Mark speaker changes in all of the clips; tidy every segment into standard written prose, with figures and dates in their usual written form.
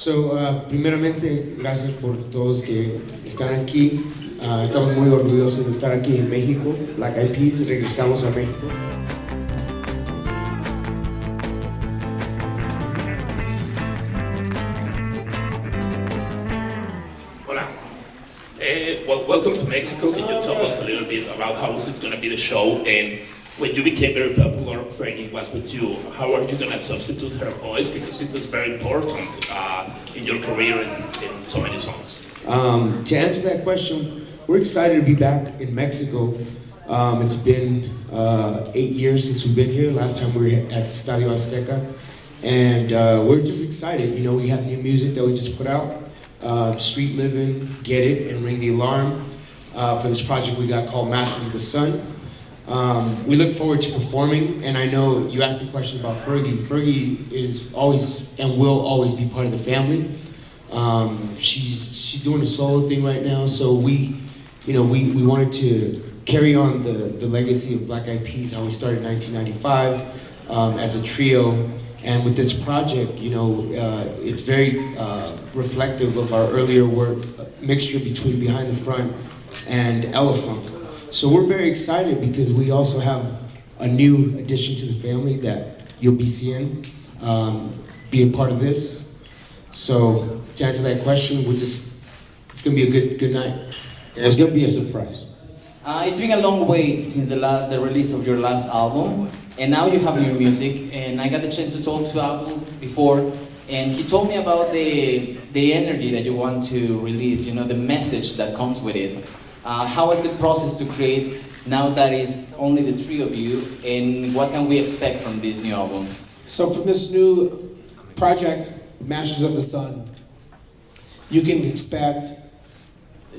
Speaker 1: Primeramente, gracias por todos que están aquí. Estamos muy orgullosos de estar aquí en México. Black Eyed Peas, regresamos a México.
Speaker 2: Hola. Well, welcome to Mexico. Can you tell us a little bit about how is it going to be the show? And when you became very popular, Fergie was with you. How are you going to substitute her voice? Because it was very important in your career in so many songs.
Speaker 1: To answer that question, we're excited to be back in Mexico. It's been 8 years since we've been here. Last time we were at Estadio Azteca. And we're just excited. You know, we have new music that we just put out. Street Living, Get It, and Ring the Alarm. For this project we got called Masters of the Sun. We look forward to performing, and I know you asked the question about Fergie. Fergie is always and will always be part of the family. She's doing a solo thing right now, so we wanted to carry on the legacy of Black Eyed Peas, how we started in 1995 as a trio. And with this project, it's very reflective of our earlier work, a mixture between Behind the Front and Elefunk. So we're very excited because we also have a new addition to the family that you'll be seeing, be a part of this. So to answer that question, it's gonna be a good night.
Speaker 3: And it's gonna be a surprise.
Speaker 4: It's been a long wait since the release of your last album, and now you have new music. And I got the chance to talk to Apple before, and he told me about the energy that you want to release. The message that comes with it. How is the process to create now that it's only the three of you, and what can we expect from this new album?
Speaker 5: So from this new project, Masters of the Sun, you can expect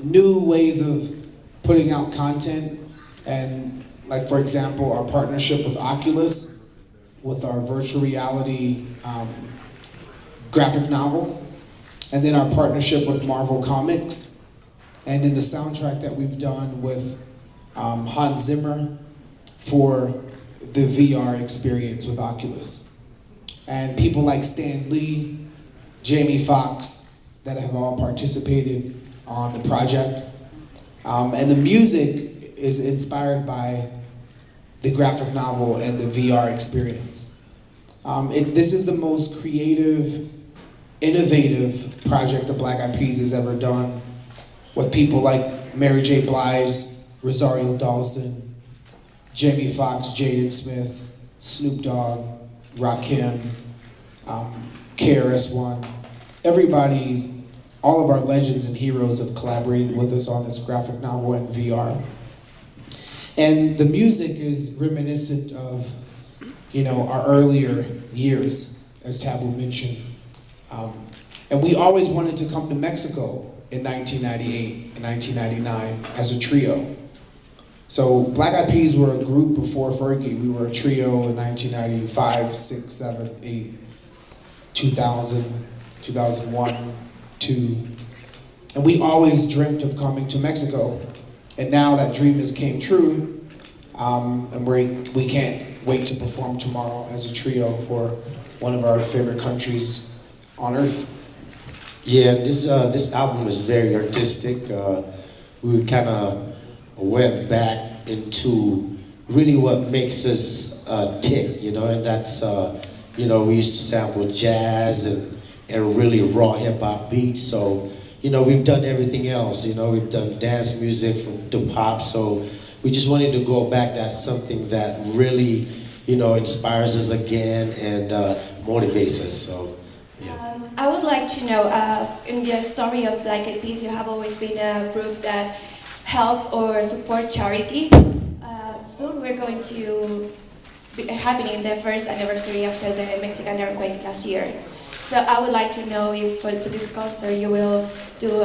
Speaker 5: new ways of putting out content, and like for example our partnership with Oculus with our virtual reality graphic novel, and then our partnership with Marvel Comics. And in the soundtrack that we've done with Hans Zimmer for the VR experience with Oculus. And people like Stan Lee, Jamie Foxx, that have all participated on the project. And the music is inspired by the graphic novel and the VR experience. This is the most creative, innovative project the Black Eyed Peas has ever done, with people like Mary J. Blige, Rosario Dawson, Jamie Foxx, Jaden Smith, Snoop Dogg, Rakim, KRS-One. All of our legends and heroes have collaborated with us on this graphic novel and VR. And the music is reminiscent of, our earlier years, as Taboo mentioned. And we always wanted to come to Mexico in 1998 and 1999 as a trio. So Black Eyed Peas were a group before Fergie. We were a trio in 1995, 6, 7, 8, 2000, 2001, 2. And we always dreamt of coming to Mexico. And now that dream has came true. And we can't wait to perform tomorrow as a trio for one of our favorite countries on earth.
Speaker 3: Yeah, this album is very artistic. We kind of went back into really what makes us tick, and that's we used to sample jazz and really raw hip hop beats. So we've done everything else. We've done dance music to pop. So we just wanted to go back. That's something that really inspires us again and motivates us. So.
Speaker 6: I would like to know, in the story of Black Eyed Peas, you have always been a group that help or support charity. Soon we're going to be happening the first anniversary after the Mexican earthquake last year. So I would like to know if for this concert you will do,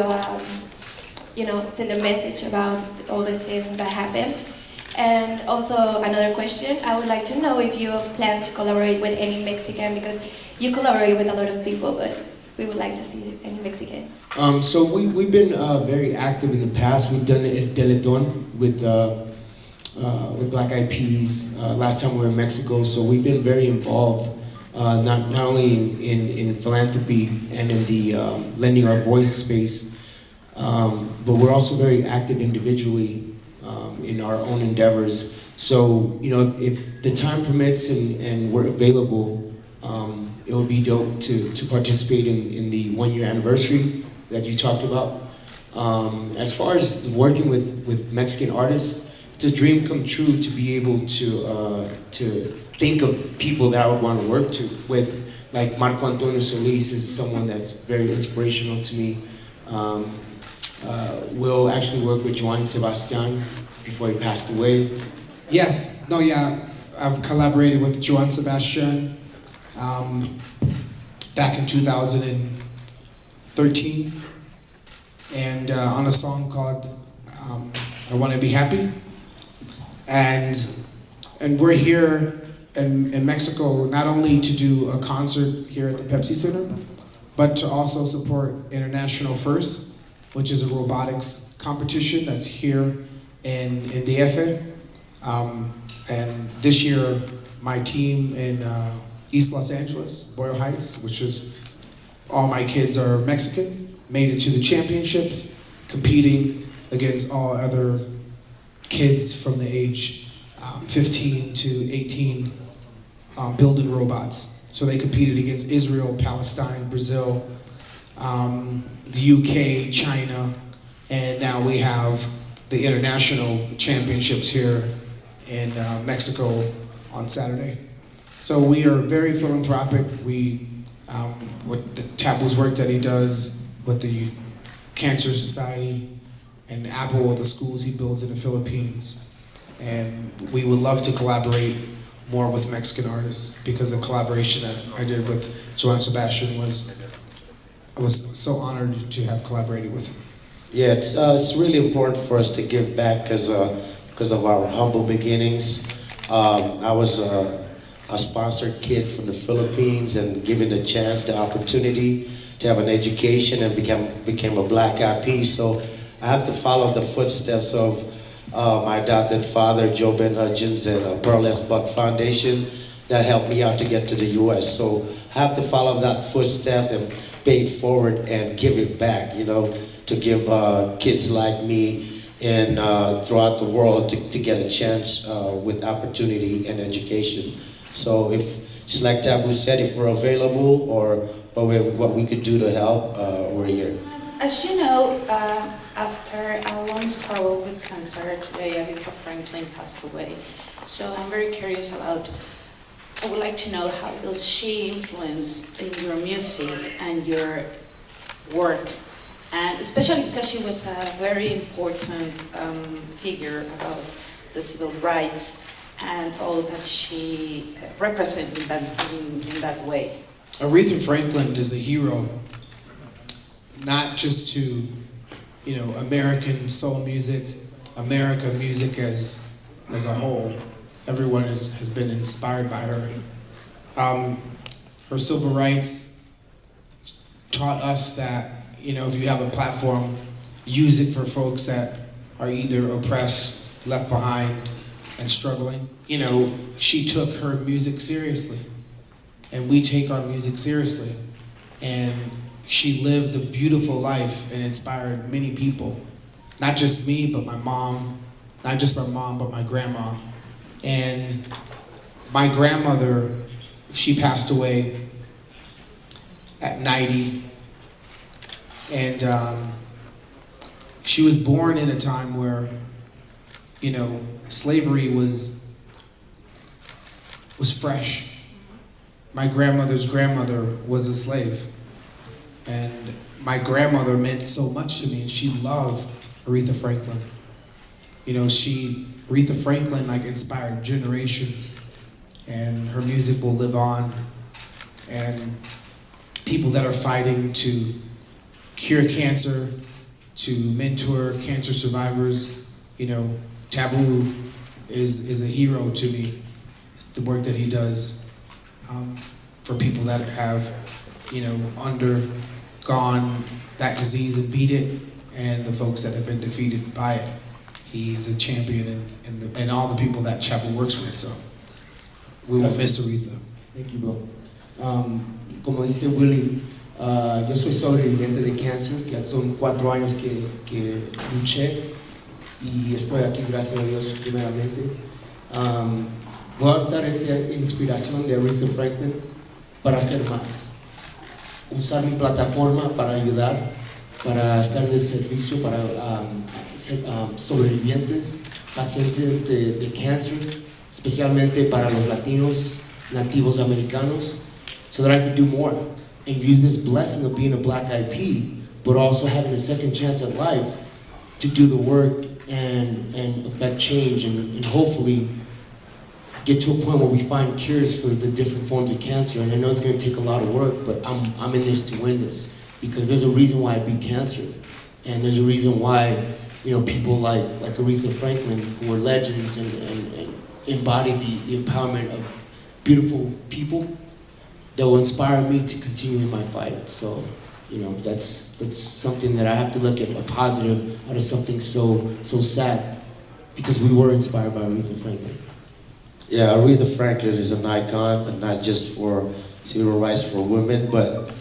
Speaker 6: send a message about all these things that happened. And also another question, I would like to know if you plan to collaborate with any Mexican, because you collaborate with a lot of people, but we would like to see any Mexican.
Speaker 1: So we've been very active in the past. We've done El Teletón with Black Eyed Peas last time we were in Mexico. So we've been very involved not only in philanthropy and in the lending our voice space, but we're also very active individually in our own endeavors. So, you know, if the time permits and we're available, it would be dope to participate in the 1-year anniversary that you talked about. As far as working with Mexican artists, it's a dream come true to be able to think of people that I would want to work with. Like Marco Antonio Solis is someone that's very inspirational to me. We'll actually work with Joan Sebastian before he passed away.
Speaker 5: Yes, no, yeah, I've collaborated with Joan Sebastian back in 2013, and on a song called I Want to Be Happy. And we're here in Mexico not only to do a concert here at the Pepsi Center, but to also support International First, which is a robotics competition that's here in DF. And this year, my team in East Los Angeles, Boyle Heights, which is all my kids are Mexican, made it to the championships, competing against all other kids from the age 15 to 18, building robots. So they competed against Israel, Palestine, Brazil, the UK, China, and now we have the international championships here in Mexico on Saturday. So we are very philanthropic. We, with the Taboo's work that he does with the Cancer Society, and Apple with the schools he builds in the Philippines. And we would love to collaborate more with Mexican artists, because the collaboration that I did with Joan Sebastian I was so honored to have collaborated with him.
Speaker 3: Yeah, it's really important for us to give back because of our humble beginnings. I was a sponsored kid from the Philippines and given the chance, the opportunity to have an education and became a black eyed pea. So I have to follow the footsteps of my adopted father, Joe Ben Hudgens, and Pearl S. Buck Foundation that helped me out to get to the U.S. So I have to follow that footsteps and pay it forward and give it back, you know, to give kids like me and throughout the world to get a chance with opportunity and education. So if, just like Taboo said, if we're available or what we could do to help, we're here.
Speaker 7: As you know, after a long struggle with cancer, today Aretha Franklin passed away. So I'm very curious about, I would like to know how does she influence in your music and your work, and especially because she was a very important figure about the civil rights and all that she represented in that way.
Speaker 5: Aretha Franklin is a hero, not just to, you know, American soul music, American music as a whole. Everyone has been inspired by her. Her civil rights taught us that, you know, if you have a platform, use it for folks that are either oppressed, left behind, and struggling. You know, she took her music seriously, and we take our music seriously. And she lived a beautiful life and inspired many people. Not just me, but my mom. Not just my mom, but my grandma. And my grandmother, she passed away at 90. And she was born in a time where, you know, slavery was fresh. My grandmother's grandmother was a slave. And my grandmother meant so much to me, and she loved Aretha Franklin. You know, Aretha Franklin like inspired generations, and her music will live on. And people that are fighting to cure cancer, to mentor cancer survivors, you know, Taboo is a hero to me. The work that he does for people that have, you know, undergone that disease and beat it, and the folks that have been defeated by it. He's a champion and all the people that Chapel works with, so we will miss Aretha.
Speaker 1: Thank you, bro. Como dice Willy, yo soy sobreviviente de cáncer, ya son 4 años que luché y estoy aquí, gracias a Dios, primeramente. Voy a usar esta inspiración de Aretha Franklin para hacer más. Usar mi plataforma para ayudar, para estar en el servicio para sobrevivientes, pacientes de cáncer, especialmente para los latinos, nativos americanos, so that I could do more and use this blessing of being a Black Eyed Pea, but also having a second chance at life to do the work and affect change and hopefully get to a point where we find cures for the different forms of cancer. And I know it's going to take a lot of work, but I'm in this to win this, because there's a reason why I beat cancer, and there's a reason why, you know, people like Aretha Franklin, who are legends and embody the empowerment of beautiful people, that will inspire me to continue in my fight. So, you know, that's something that I have to look at a positive out of something so sad, because we were inspired by Aretha Franklin.
Speaker 3: Yeah, Aretha Franklin is an icon, and not just for civil rights for women, but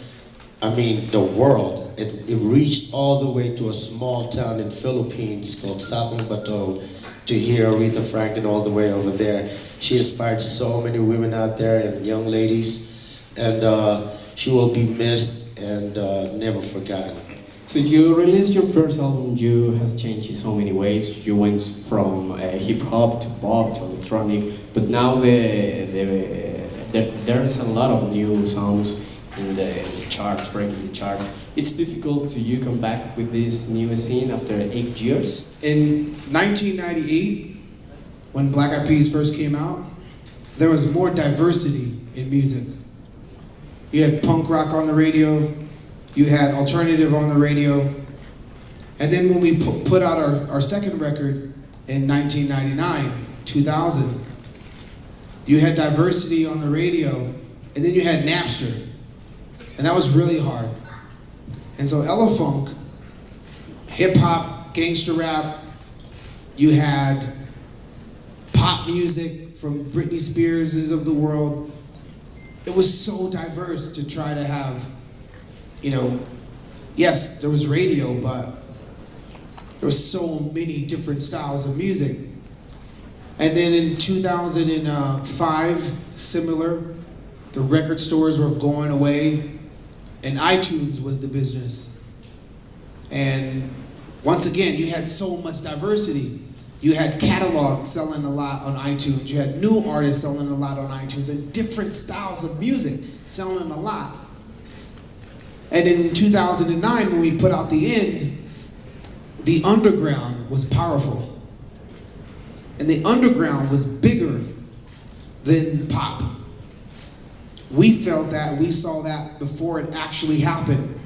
Speaker 3: I mean the world. It reached all the way to a small town in Philippines called Sabong Bato to hear Aretha Franklin all the way over there. She inspired so many women out there and young ladies, and she will be missed and never forgotten.
Speaker 8: So you released your first album, you has changed in so many ways. You went from hip hop to pop to electronic, but now there's a lot of new songs in the charts, breaking the charts. It's difficult to you come back with this new scene after 8 years?
Speaker 5: In 1998, when Black Eyed Peas first came out, there was more diversity in music. You had punk rock on the radio, you had alternative on the radio, and then when we put out our second record in 1999, 2000, you had diversity on the radio, and then you had Napster, and that was really hard. And so Ella Funk, hip hop, gangster rap, you had pop music from Britney Spears' of the world. It was so diverse to try to have, you know, yes, there was radio, but there were so many different styles of music. And then in 2005, similar, the record stores were going away, and iTunes was the business. And once again, you had so much diversity. You had catalogs selling a lot on iTunes. You had new artists selling a lot on iTunes, and different styles of music selling a lot. And in 2009, when we put out The End, the underground was powerful. And the underground was bigger than pop. We felt that, we saw that before it actually happened,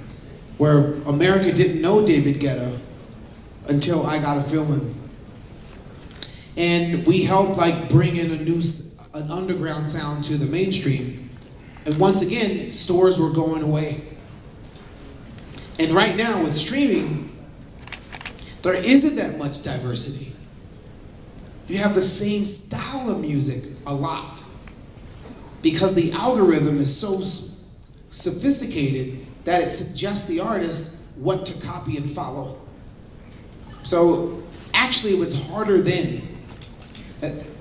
Speaker 5: where America didn't know David Guetta until I Got a Feeling. And we helped like bring in an underground sound to the mainstream. And once again, stores were going away. And right now with streaming, there isn't that much diversity. You have the same style of music a lot, because the algorithm is so sophisticated that it suggests the artist what to copy and follow. So actually it was harder then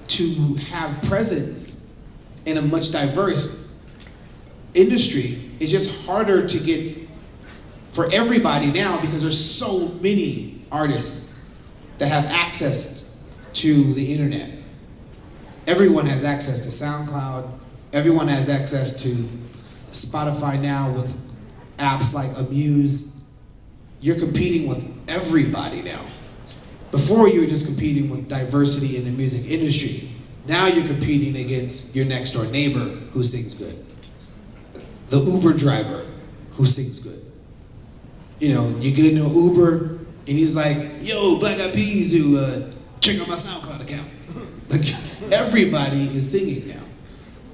Speaker 5: to have presence in a much diverse industry. It's just harder to get for everybody now, because there's so many artists that have access to the internet. Everyone has access to SoundCloud. Everyone has access to Spotify now with apps like Amuse. You're competing with everybody now. Before you were just competing with diversity in the music industry. Now you're competing against your next door neighbor who sings good. The Uber driver who sings good. You know, you get into an Uber and he's like, yo, Black Eyed Peas, who check out my SoundCloud account. Like, everybody is singing now.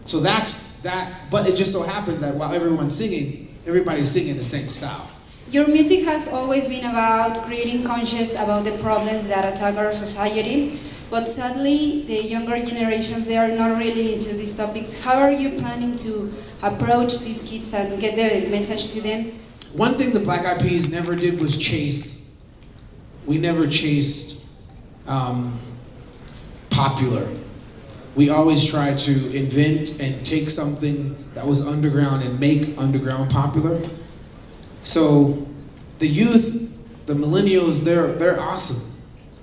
Speaker 5: So that's that, but it just so happens that while everyone's singing, everybody's singing the same style.
Speaker 9: Your music has always been about creating conscience about the problems that attack our society. but sadly the younger generations, they are not really into these topics. How are you planning to approach these kids and get the message to them?
Speaker 5: One thing the Black Eyed Peas never did was chase. We never chased popular. We always tried to invent and take something that was underground and make underground popular. So the youth, the millennials, they're awesome.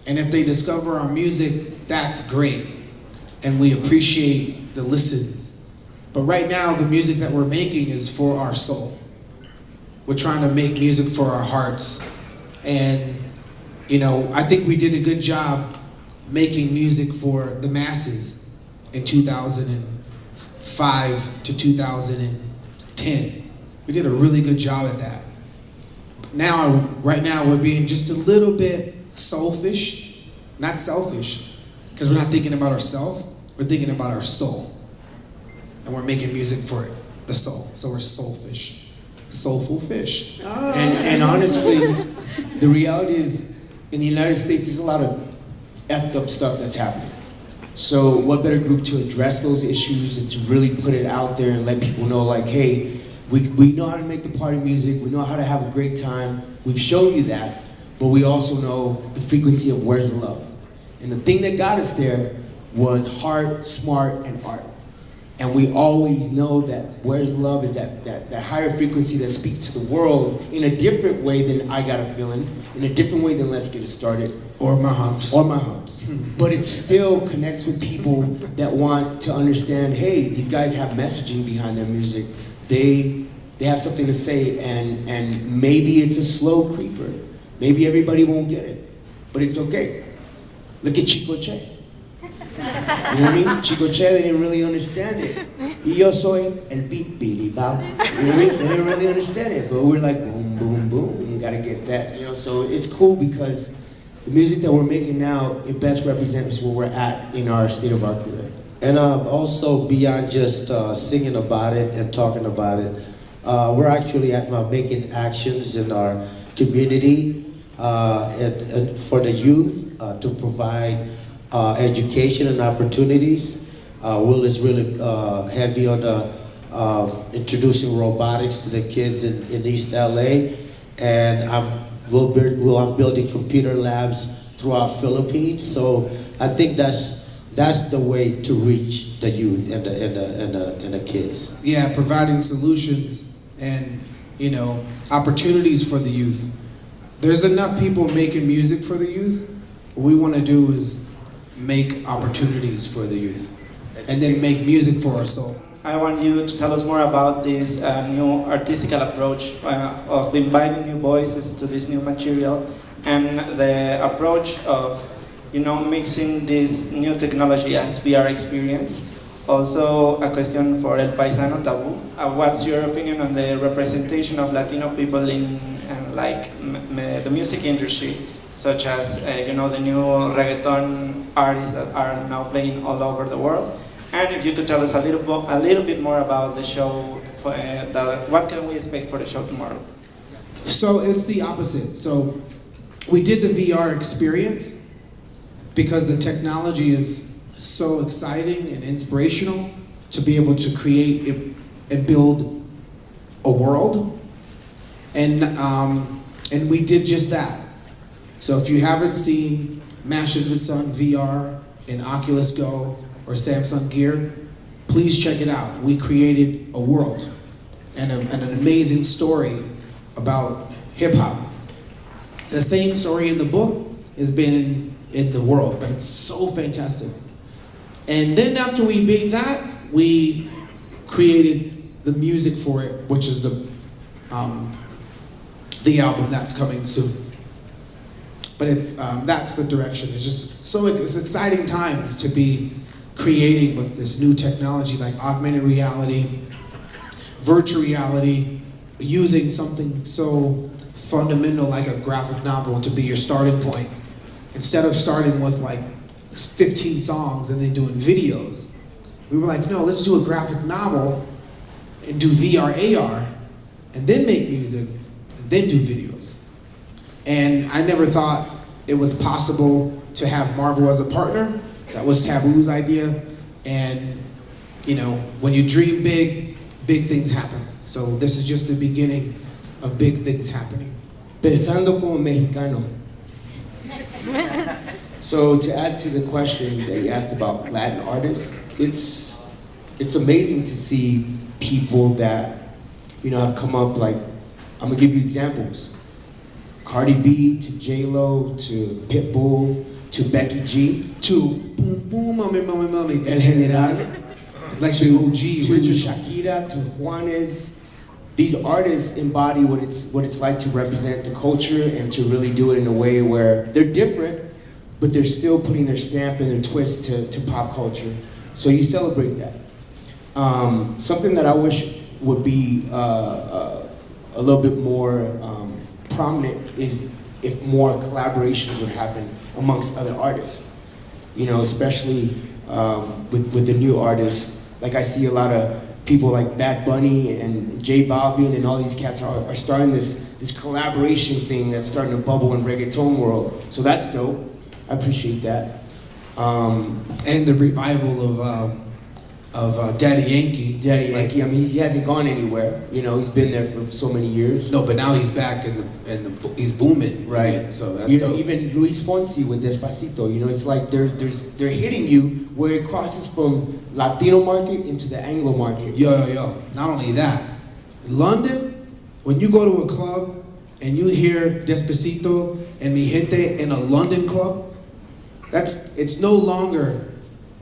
Speaker 5: And if they discover our music, that's great. And we appreciate the listens. But right now, the music that we're making is for our soul. We're trying to make music for our hearts. And, you know, I think we did a good job making music for the masses in 2005 to 2010. We did a really good job at that. Now, right now, we're being just a little bit soulfish, not selfish, because we're not thinking about ourselves, we're thinking about our soul. And we're making music for the soul, so we're soulfish. Soulful fish.
Speaker 1: And honestly, the reality is, in the United States, there's a lot of effed up stuff that's happening. So what better group to address those issues and to really put it out there and let people know, like, hey, we know how to make the party music, we know how to have a great time, we've shown you that, but we also know the frequency of where's the love. And the thing that got us there was heart, smart, and art. And we always know that where's love is that higher frequency that speaks to the world in a different way than I Got a Feeling, in a different way than Let's Get It Started.
Speaker 5: Or My Humps.
Speaker 1: Or My Humps. But it still connects with people that want to understand, hey, these guys have messaging behind their music. They have something to say, and maybe it's a slow creeper. Maybe everybody won't get it, but it's okay. Look at Chico Che. You know what I mean? Chico Che, they didn't really understand it. Y yo soy el pipiribao. You know what I mean? They didn't really understand it, but we're like, boom, boom, boom. We gotta get that, you know? So it's cool because the music that we're making now, it best represents where we're at in our state of our career.
Speaker 3: And also beyond just singing about it and talking about it, we're actually making actions in our community and for the youth to provide education and opportunities. Will is really heavy on introducing robotics to the kids in East LA, and I'm building computer labs throughout Philippines. So I think that's the way to reach the youth and the kids.
Speaker 5: Yeah, providing solutions and, you know, opportunities for the youth. There's enough people making music for the youth. What we want to do is make opportunities for the youth and then make music for our soul.
Speaker 10: I want you to tell us more about this new artistical approach of inviting new voices to this new material and the approach of, you know, mixing this new technology as VR experience. Also, a question for El Paisano Tabú. What's your opinion on the representation of Latino people in the music industry, such as you know, the new reggaeton artists that are now playing all over the world? And if you could tell us a little bit more about the show, what can we expect for the show tomorrow?
Speaker 5: So it's the opposite. So we did the VR experience because the technology is so exciting and inspirational to be able to create and build a world. And we did just that. So if you haven't seen Mash of the Sun VR in Oculus Go or Samsung Gear, please check it out. We created a world and an amazing story about hip hop. The same story in the book has been in the world, but it's so fantastic. And then after we made that, we created the music for it, which is the album that's coming soon. But it's that's the direction. It's just it's exciting times to be creating with this new technology like augmented reality, virtual reality, using something so fundamental like a graphic novel to be your starting point. Instead of starting with like 15 songs and then doing videos, we were like, no, let's do a graphic novel and do VR, AR, and then make music, and then do videos. And I never thought it was possible to have Marvel as a partner. That was Taboo's idea. And, you know, when you dream big, big things happen. So this is just the beginning of big things happening.
Speaker 1: Pensando como mexicano. So to add to the question that you asked about Latin artists, it's amazing to see people that, you know, have come up. Like, I'm gonna give you examples. Cardi B to J-Lo to Pitbull to Becky G
Speaker 5: To Boom Boom, Mami,
Speaker 1: El General,
Speaker 5: like the OG,
Speaker 1: to
Speaker 5: original.
Speaker 1: Shakira to Juanes. These artists embody what it's like to represent the culture and to really do it in a way where they're different, but they're still putting their stamp and their twist to pop culture. So you celebrate that. Something that I wish would be a little bit more prominent is if more collaborations would happen amongst other artists. You know, especially with the new artists. Like, I see a lot of people like Bad Bunny and J Balvin and all these cats are starting this collaboration thing that's starting to bubble in reggaeton world. So that's dope. I appreciate that.
Speaker 5: And the revival of Daddy Yankee.
Speaker 1: Daddy Yankee. I mean, he hasn't gone anywhere. You know, he's been there for so many years.
Speaker 5: No, but now he's back and he's booming.
Speaker 1: Right.
Speaker 5: So that's,
Speaker 1: you know,
Speaker 5: dope.
Speaker 1: even Luis Fonsi with Despacito. You know, it's like they're hitting you where it crosses from Latino market into the Anglo market.
Speaker 5: Yo. Not only that, London, when you go to a club and you hear Despacito and Mi Gente in a London club, it's no longer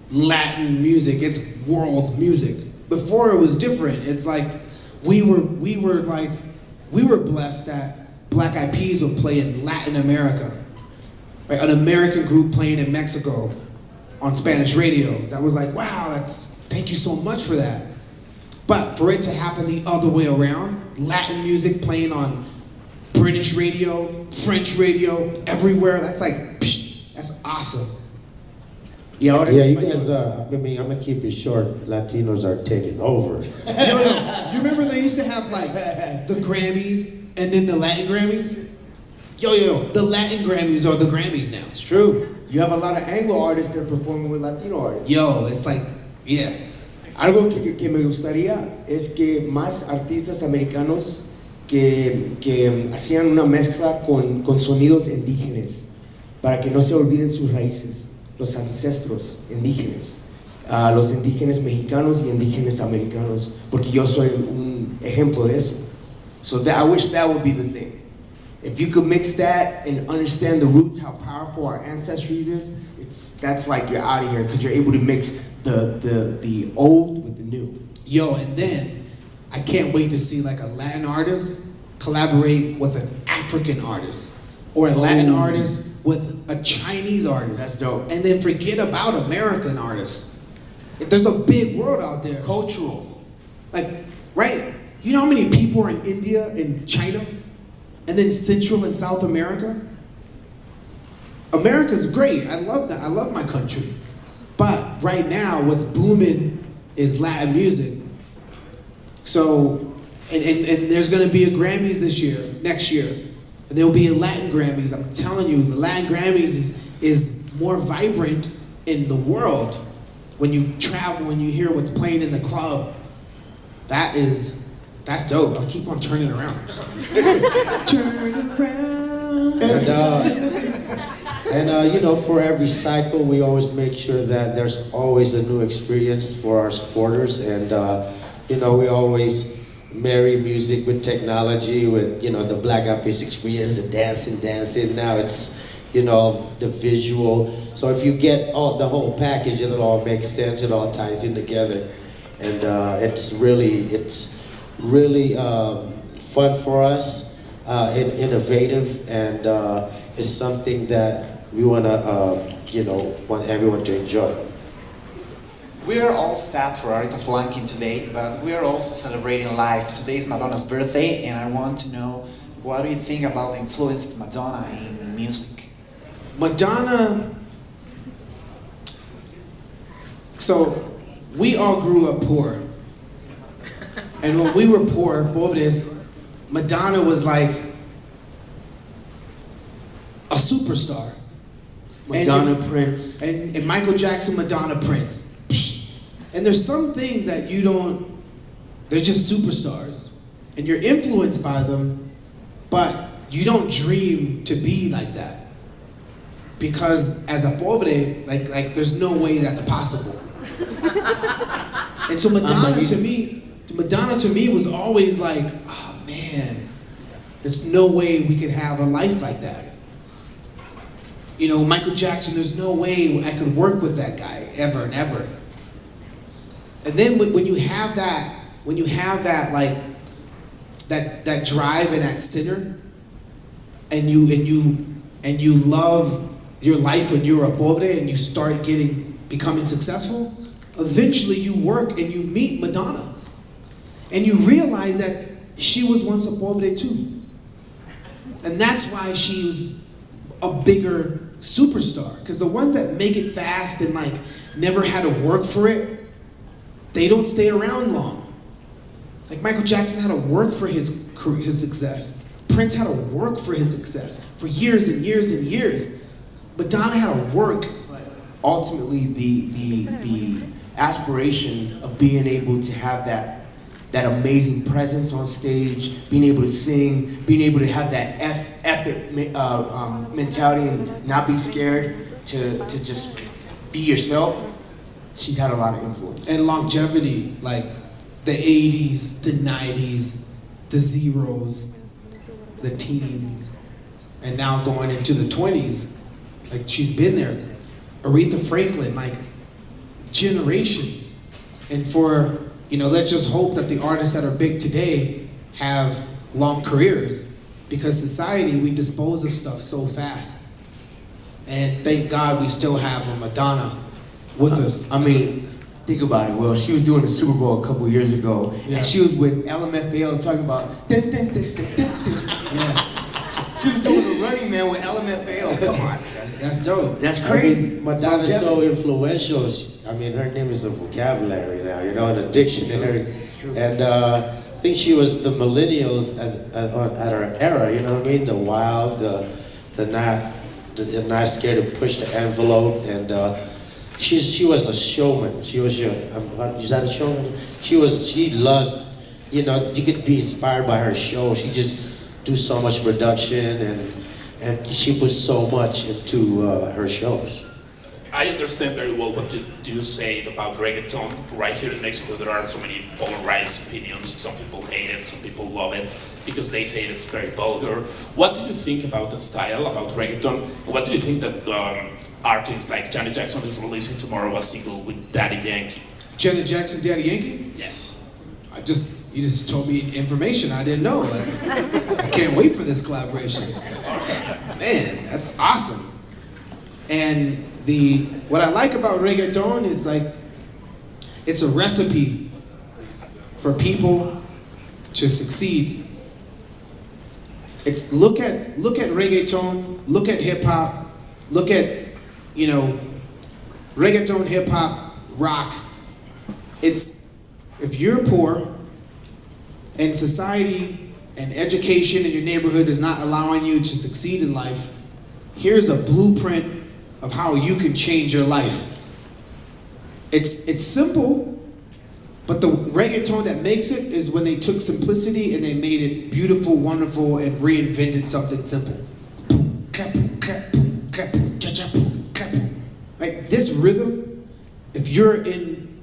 Speaker 5: Latin music, it's world music. Before it was different. It's like we were blessed that Black Eyed Peas would play in Latin America. Right? An American group playing in Mexico on Spanish radio. That was like, wow, thank you so much for that. But for it to happen the other way around, Latin music playing on British radio, French radio, everywhere, that's like, psh, that's awesome.
Speaker 3: Yeah, you guys, I mean, I'm gonna keep it short. Latinos are taking over.
Speaker 5: Yo, you remember they used to have like the Grammys and then the Latin Grammys? Yo, the Latin Grammys are the Grammys now.
Speaker 1: It's true. You have a lot of Anglo artists that are performing with Latino artists.
Speaker 5: Yo, it's like, yeah.
Speaker 1: Algo que me gustaría es que más artistas americanos que hacían una mezcla con sonidos indígenas para que no se olviden sus raíces, los ancestros indígenas, los indígenas mexicanos y indígenas americanos, porque yo soy un ejemplo de eso. So I wish that would be the thing. If you could mix that and understand the roots, how powerful our ancestry is, that's like you're out of here because you're able to mix the old with the new.
Speaker 5: Yo, and then I can't wait to see like a Latin artist collaborate with an African artist or a Latin artist with a Chinese artist.
Speaker 1: That's dope.
Speaker 5: And then forget about American artists. There's a big world out there.
Speaker 1: Cultural.
Speaker 5: Like, right? You know how many people are in India and China? And then Central and South America? America's great. I love that. I love my country. But right now, what's booming is Latin music. So, and there's going to be a Grammys next year. And there will be a Latin Grammys. I'm telling you, the Latin Grammys is more vibrant in the world. When you travel, when you hear what's playing in the club, that's dope. I'll keep on turning around. Turn around.
Speaker 3: And you know, for every cycle, we always make sure that there's always a new experience for our supporters. And you know, we always marry music with technology, with, you know, the Black Eyed Peas experience, the dancing. Now it's, you know, the visual. So if you get the whole package, it'll all make sense. It all ties in together, and it's really fun for us, and innovative, and it's something that we want everyone to enjoy.
Speaker 11: We are all sad for Aretha Franklin today, but we are also celebrating life. Today is Madonna's birthday, and I want to know, what do you think about the influence of Madonna in music?
Speaker 5: Madonna, so we all grew up poor. And when we were poor, pobres, Madonna was like a superstar.
Speaker 1: Madonna, Prince.
Speaker 5: And Michael Jackson, Madonna, Prince. And there's some things that you don't, they're just superstars. And you're influenced by them, but you don't dream to be like that. Because as a pobre, like there's no way that's possible. And so Madonna to me was always like, oh man, there's no way we could have a life like that. You know, Michael Jackson, there's no way I could work with that guy ever and ever. And then when you have that like that drive and that center, and you love your life when you're a pobre and you start becoming successful, eventually you work and you meet Madonna. And you realize that she was once a pobre too. And that's why she's a bigger superstar. Because the ones that make it fast and like never had to work for it, they don't stay around long. Like Michael Jackson had to work for his success. Prince had to work for his success for years and years and years. Madonna had to work.
Speaker 1: But ultimately, the aspiration of being able to have that amazing presence on stage, being able to sing, being able to have that effort mentality and not be scared to just be yourself, she's had a lot of influence.
Speaker 5: And longevity, like the 80s, the 90s, the zeros, the teens, and now going into the 20s. Like she's been there. Aretha Franklin, like generations. And for, you know, let's just hope that the artists that are big today have long careers, because society, we dispose of stuff so fast. And thank God we still have a Madonna with us.
Speaker 1: I mean, think about it, Will. She was doing the Super Bowl a couple years ago, and she was with LMFAO talking about dun, dun, dun, dun, dun, dun. Yeah. She was doing the Running Man with LMFAO. Come on, son.
Speaker 5: That's dope.
Speaker 1: That's crazy.
Speaker 3: I mean, Madonna's so influential. I mean, her name is a vocabulary now, you know, in the dictionary. And I think she was the millennials at her era, you know what I mean? The wild, the not scared to push the envelope, and she was a showman. She was is that a showman? She loves, you know, you could be inspired by her show. She just do so much production, and she puts so much into her shows.
Speaker 2: I understand very well what you do say about reggaeton. Right here in Mexico, there are so many polarized opinions. Some people hate it, some people love it, because they say it's very vulgar. What do you think about the style, about reggaeton? What do you think that artists like Janet Jackson is releasing tomorrow a single with Daddy Yankee?
Speaker 5: Janet Jackson, Daddy Yankee?
Speaker 2: Yes.
Speaker 5: You just told me information I didn't know. Like, I can't wait for this collaboration. Man, that's awesome. And what I like about reggaeton is like, it's a recipe for people to succeed. It's look at reggaeton, look at hip hop, look at, you know, reggaeton, hip hop, rock. It's, if you're poor and society and education in your neighborhood is not allowing you to succeed in life, here's a blueprint of how you can change your life. It's simple, but the reggaeton that makes it is when they took simplicity and they made it beautiful, wonderful, and reinvented something simple. Boom, clap, boom, clap, boom, clap, boom, cha-cha, boom, clap, boom. Right? This rhythm, if you're in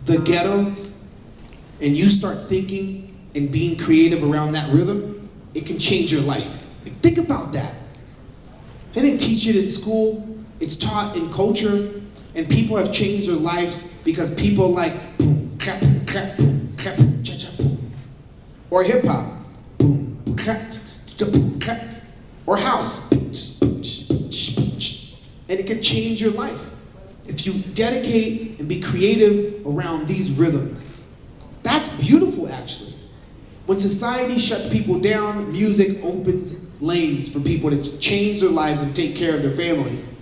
Speaker 5: the ghetto and you start thinking and being creative around that rhythm, it can change your life. Like, think about that. They didn't teach it in school. It's taught in culture, and people have changed their lives because people like boom, clap, boom, clap, boom, clap, boom, cha, cha, boom. Or hip hop, boom, clap, boom, clap. Or house, and it can change your life if you dedicate and be creative around these rhythms. That's beautiful, actually. When society shuts people down, music opens lanes for people to change their lives and take care of their families.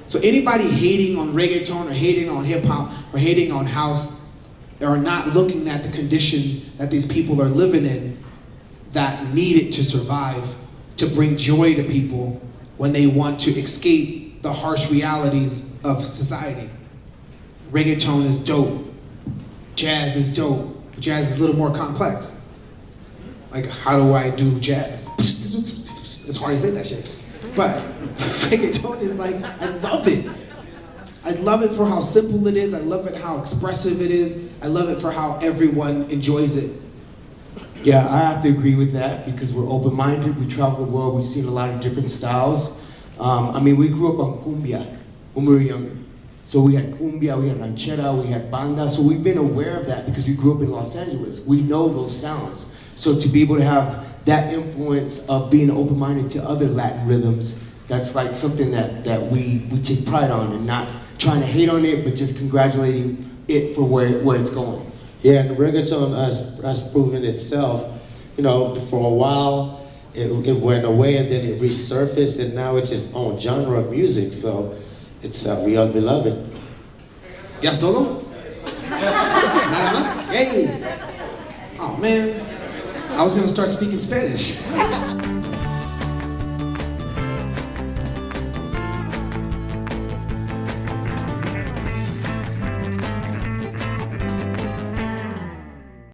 Speaker 5: So anybody hating on reggaeton or hating on hip hop or hating on house are not looking at the conditions that these people are living in that need it to survive, to bring joy to people when they want to escape the harsh realities of society. Reggaeton is dope. Jazz is dope. Jazz is a little more complex. Like, how do I do jazz? It's hard to say that shit. But reggaeton is like, I love it. I love it for how simple it is. I love it how expressive it is. I love it for how everyone enjoys it.
Speaker 1: Yeah, I have to agree with that because we're open-minded. We travel the world. We've seen a lot of different styles. I mean, we grew up on cumbia when we were younger. So we had cumbia, we had ranchera, we had banda. So we've been aware of that because we grew up in Los Angeles. We know those sounds. So to be able to have that influence of being open-minded to other Latin rhythms, that's like something that we take pride on, and not trying to hate on it, but just congratulating it for where it's going.
Speaker 3: Yeah, and reggaeton has proven itself. You know, for a while, it went away and then it resurfaced, and now it's its own genre of music. So it's we all love it.
Speaker 5: ¿Ya es todo? ¿Nada más? Hey! Oh man, I was gonna start speaking Spanish.